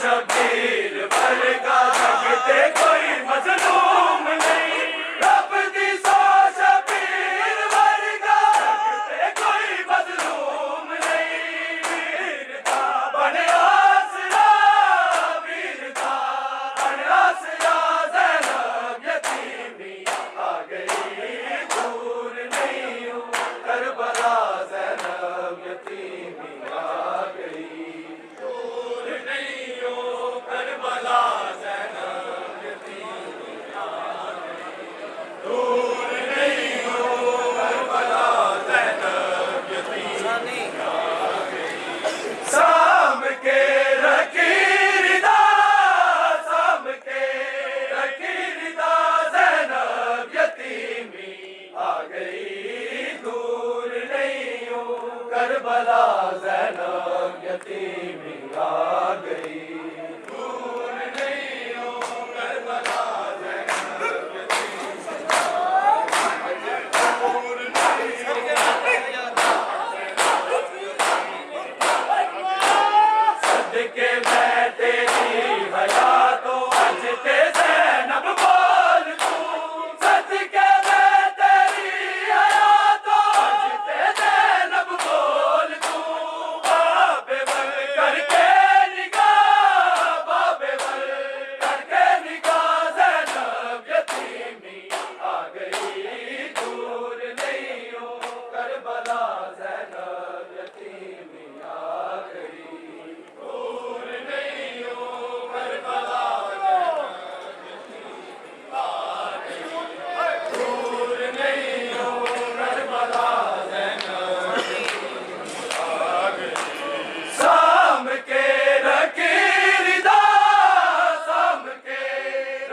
शबीर वर्गा जगते कोई मजलूम नहीं। रब दी सौ शबीर वर्गा जगते कोई मजलूम नहीं। वीर दा बने आसरा, वीर दा बने आसरा, ज़ैनब यतीमी आ गई दूर नहीं हूँ करबला, ज़ैनब यतीमी आ गई दूर नहीं हूँ करबला, ज़ैनब यतीमी आ गई दूर नहीं हूँ करबला, ज़ैनब यतीमी आ गई। साम के रकीरदा, साम के रकीरदा, ज़ैनब यतीमी आ गई दूर नहीं हूँ करबला, ज़ैनब यतीमी आ गई दूर नहीं हूँ करबला, ज़ैनब यतीमी दूर सदके मैं तेरी हयातो अज ते ज़ैनब बोल तू, सदके मैं तेरी हयातो अज ते ज़ैनब बोल तू। बाबे बल करके निगाह, बाबे बल करके निगाह, ज़ैनब यतीमी आ गई दूर नहीं हूँ करबला, ज़ैनब यतीमी आ गई दूर नहीं हूँ करबला, दूर नहीं हूँ करबला, ज़ैनब आ गई। साम के रकीरदा, साम के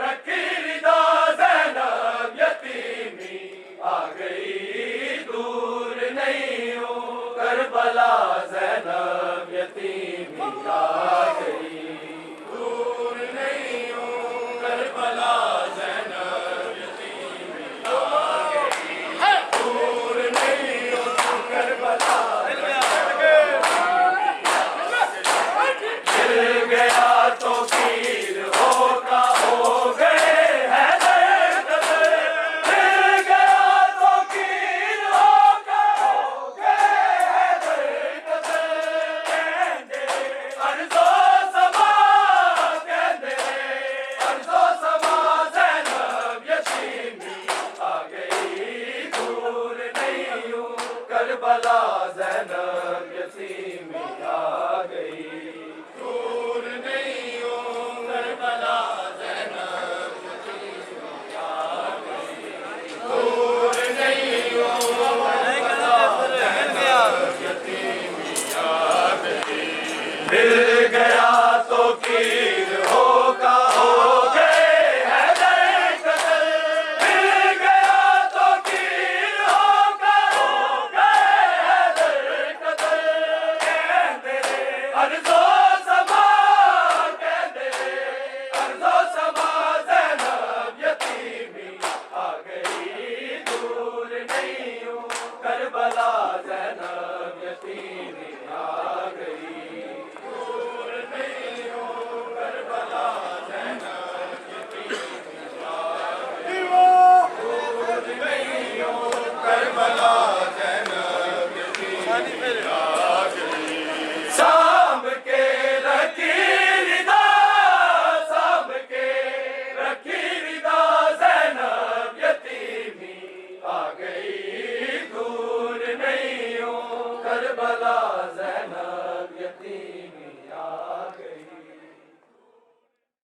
रकीरदा, ज़ैनब यतीमी आ गई दूर नहीं हूँ करबला, ज़ैनब यतीमी आ गई दूर नहीं हूँ करबला, ज़ैनब यतीमी आ गई दूर नहीं हूँ करबला, गिर गया तो पीर होगा, हो गए हैं दर्द में। गिर गया तो पीर होगा, हो गए हैं दर्द में। कहंदे अर्ज़ो समा, कहंदे अर्ज़ो समा, ज़ैनब यतीमी आ गई दूर नहीं हूँ करबला, ज़ैनब